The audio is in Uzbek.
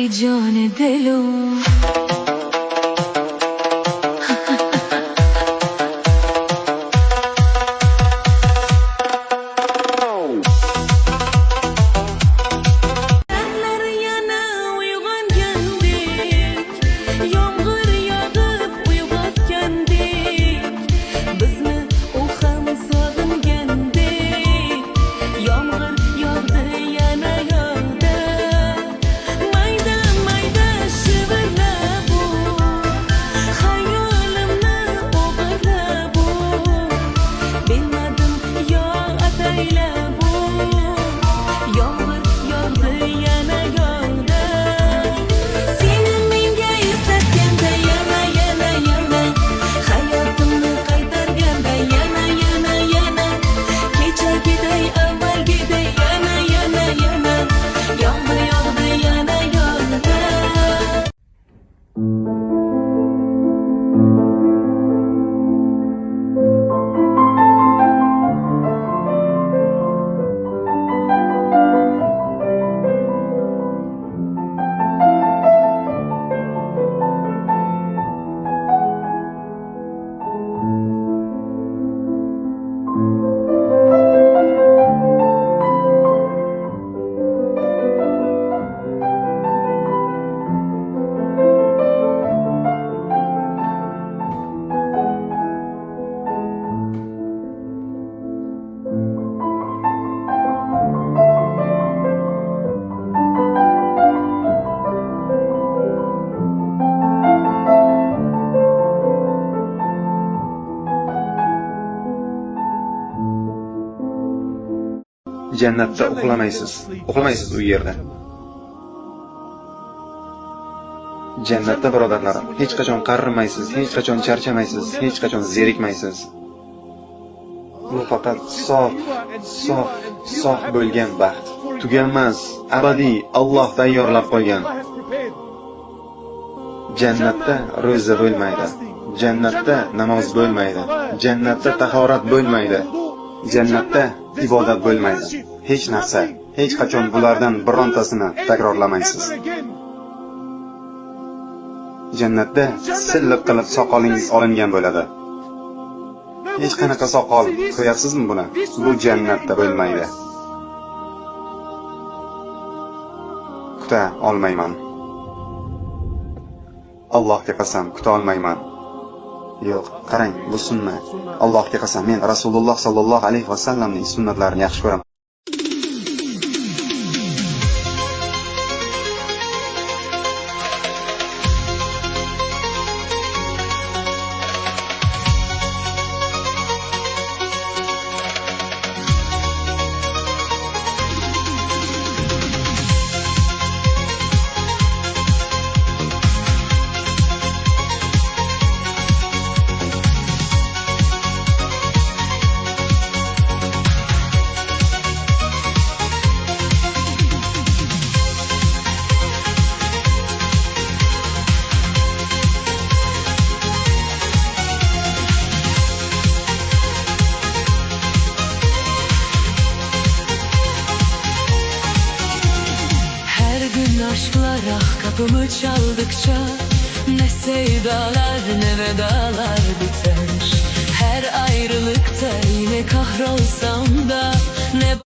ای جان دلم. Jannatda uxlamaysiz u yerda. Jannatda birodarlarim, hech qachon qarrimaysiz, hech qachon charchamaysiz, hech qachon zerikmaysiz. Bu faqat sof bo'lgan baxt. Tuganmas, abadiy Alloh tayyorlab qo'ygan. Jannatda ro'za bo'lmaydi. Jannatda namoz bo'lmaydi. Jannatda tahorat bo'lmaydi. Jannatda ibodat bo'lmaydi. Hech narsa, hech qachon bulardan birontasini takrorlamaysiz. Jannatda silliq qilib soqolingiz olingan bo'ladi. Hech qanaqa soqol qo'yasizmi buni? Bu jannatda bo'lmaydi. Kuta olmayman. Allohga qasam, kuta olmayman. Yo'q, qarang, bu sunnat. Allohga qasam, men Rasululloh sallallohu alayhi vasallamning sunnatlarini yaxshi ko'raman. Aşklar kapımı çaldıkça ne sevdalar ne vedalar biter. Her ayrılıkta yine kahrolsam da ne